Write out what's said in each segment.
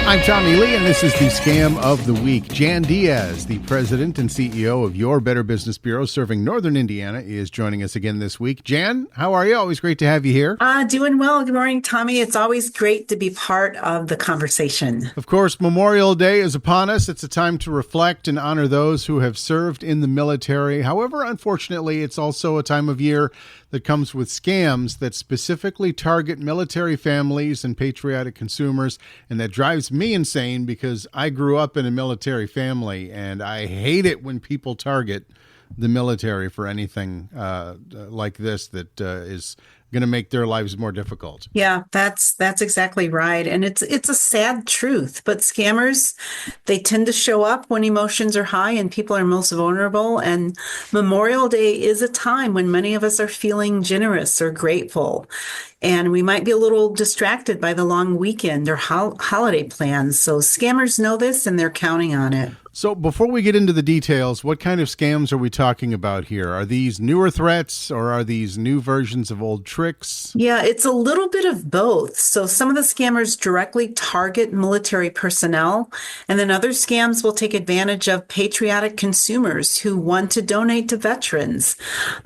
I'm Tommie Lee, and this is the Scam of the Week. Jan Diaz, the president and CEO of Your Better Business Bureau serving Northern Indiana, is joining us again this week. Jan, how are you? Always great to have you here. Doing well. Good morning, Tommie. It's always great to be part of the conversation. Of course, Memorial Day is upon us. It's a time to reflect and honor those who have served in the military. However, unfortunately, it's also a time of year that comes with scams that specifically target military families and patriotic consumers, and that drives me insane because I grew up in a military family, and I hate it when people target the military for anything like this that is going to make their lives more difficult. Yeah, that's exactly right. And it's a sad truth, but scammers, they tend to show up when emotions are high and people are most vulnerable. And Memorial Day is a time when many of us are feeling generous or grateful. And we might be a little distracted by the long weekend or holiday plans. So scammers know this and they're counting on it. So before we get into the details, what kind of scams are we talking about here? Are these newer threats or are these new versions of old tricks? Yeah, it's a little bit of both. So some of the scammers directly target military personnel, and then other scams will take advantage of patriotic consumers who want to donate to veterans.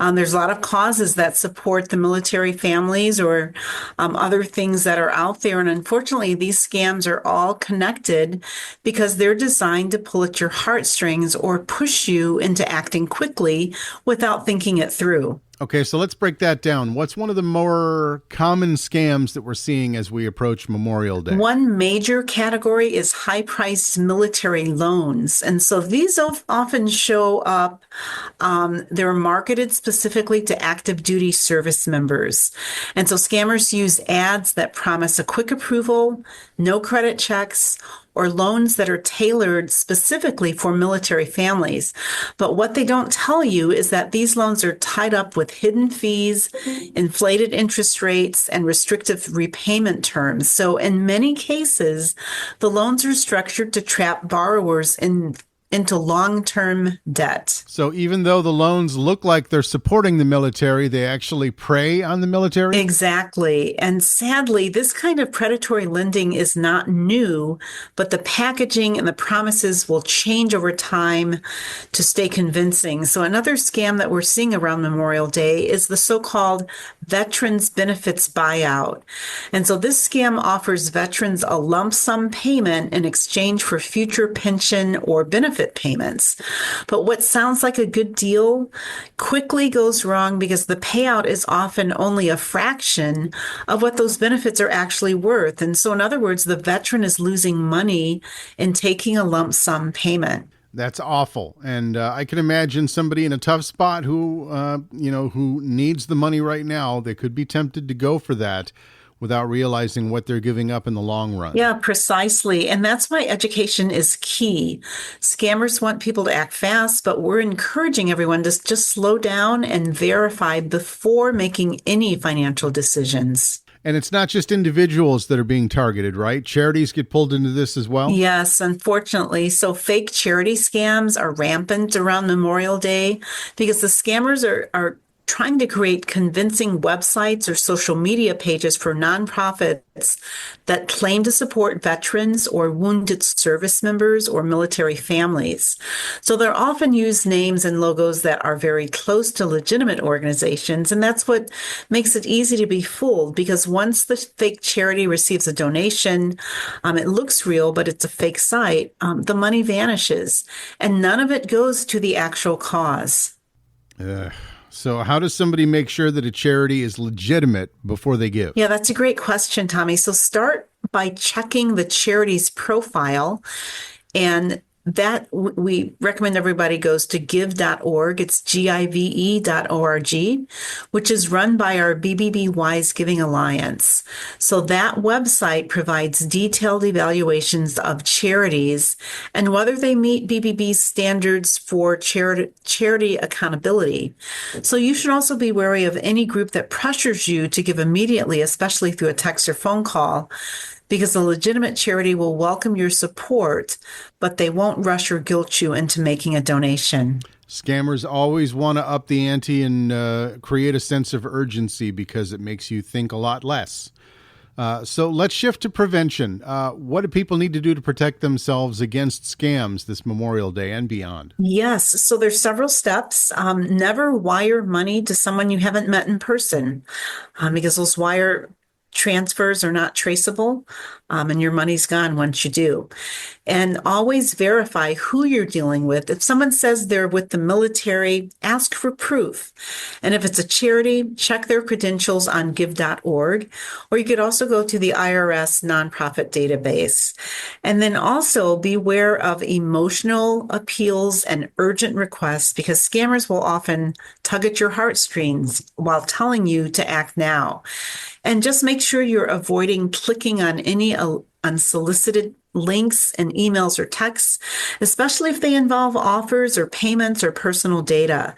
There's a lot of causes that support the military families or other things that are out there. And unfortunately, these scams are all connected because they're designed to pull at your heartstrings or push you into acting quickly without thinking it through. Okay, so let's break that down. What's one of the more common scams that we're seeing as we approach Memorial Day? One major category is high-priced military loans. And so these often show up, they're marketed specifically to active duty service members. And so scammers use ads that promise a quick approval, no credit checks, or loans that are tailored specifically for military families. But what they don't tell you is that these loans are tied up with hidden fees, inflated interest rates, and restrictive repayment terms. So in many cases, the loans are structured to trap borrowers into long-term debt. So even though the loans look like they're supporting the military, they actually prey on the military? Exactly. And sadly, this kind of predatory lending is not new, but the packaging and the promises will change over time to stay convincing. So another scam that we're seeing around Memorial Day is the so-called Veterans Benefits Buyout. And so this scam offers veterans a lump sum payment in exchange for future pension or benefit payments. But what sounds like a good deal quickly goes wrong because the payout is often only a fraction of what those benefits are actually worth. And so in other words, the veteran is losing money in taking a lump sum payment. That's awful. And I can imagine somebody in a tough spot who needs the money right now, they could be tempted to go for that without realizing what they're giving up in the long run. Yeah, precisely. And that's why education is key. Scammers want people to act fast, but we're encouraging everyone to just slow down and verify before making any financial decisions. And it's not just individuals that are being targeted, right? Charities get pulled into this as well? Yes, unfortunately. So fake charity scams are rampant around Memorial Day because the scammers are trying to create convincing websites or social media pages for nonprofits that claim to support veterans or wounded service members or military families. So they'll often use names and logos that are very close to legitimate organizations. And that's what makes it easy to be fooled because once the fake charity receives a donation, it looks real, but it's a fake site, the money vanishes and none of it goes to the actual cause. So how does somebody make sure that a charity is legitimate before they give? Yeah, that's a great question, Tommie. So start by checking the charity's profile, and that we recommend everybody goes to give.org. It's give.org, which is run by our BBB Wise Giving Alliance. So that website provides detailed evaluations of charities and whether they meet BBB's standards for charity accountability. So you should also be wary of any group that pressures you to give immediately, especially through a text or phone call, because a legitimate charity will welcome your support, but they won't rush or guilt you into making a donation. Scammers always want to up the ante and create a sense of urgency because it makes you think a lot less. So let's shift to prevention. What do people need to do to protect themselves against scams this Memorial Day and beyond? Yes. So there's several steps. Never wire money to someone you haven't met in person, because those wire transfers are not traceable, and your money's gone once you do. And always verify who you're dealing with. If someone says they're with the military, ask for proof. And if it's a charity, check their credentials on give.org, or you could also go to the IRS nonprofit database. And then also beware of emotional appeals and urgent requests, because scammers will often tug at your heartstrings while telling you to act now. And just make sure you're avoiding clicking on any unsolicited links and emails or texts, especially if they involve offers or payments or personal data.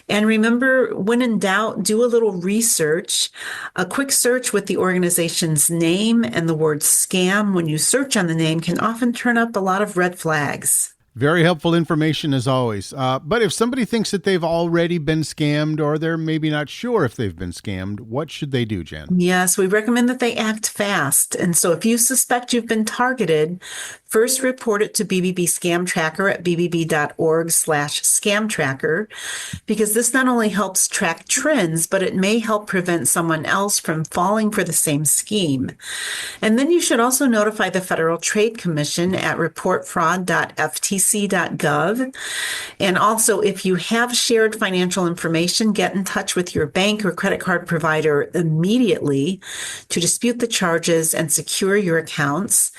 And remember, when in doubt, do a little research. A quick search with the organization's name and the word scam when you search on the name can often turn up a lot of red flags. Very helpful information as always. But if somebody thinks that they've already been scammed, or they're maybe not sure if they've been scammed, what should they do, Jen? Yes, we recommend that they act fast. And so if you suspect you've been targeted, first report it to BBB Scam Tracker at bbb.org/scam tracker, because this not only helps track trends, but it may help prevent someone else from falling for the same scheme. And then you should also notify the Federal Trade Commission at reportfraud.ftc.gov. And also, if you have shared financial information, get in touch with your bank or credit card provider immediately to dispute the charges and secure your accounts.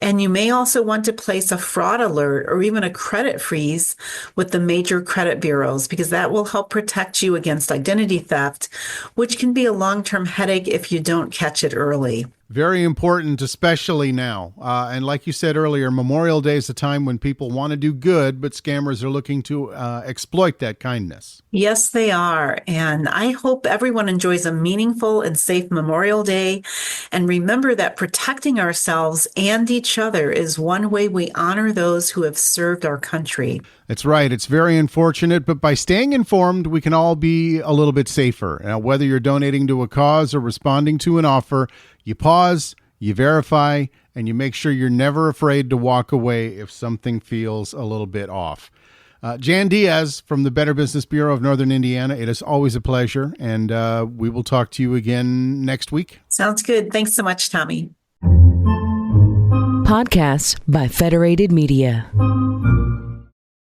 And you may also want to place a fraud alert or even a credit freeze with the major credit bureaus, because that will help protect you against identity theft, which can be a long-term headache if you don't catch it early. Very important, especially now. And like you said earlier, Memorial Day is a time when people want to do good, but scammers are looking to exploit that kindness. Yes, they are. And I hope everyone enjoys a meaningful and safe Memorial Day. And remember that protecting ourselves and each other is one way we honor those who have served our country. That's right. It's very unfortunate, but by staying informed, we can all be a little bit safer. Now, whether you're donating to a cause or responding to an offer, you pause, you verify, and you make sure you're never afraid to walk away if something feels a little bit off. Jan Diaz from the Better Business Bureau of Northern Indiana, it is always a pleasure, and we will talk to you again next week. Sounds good. Thanks so much, Tommie. Podcasts by Federated Media.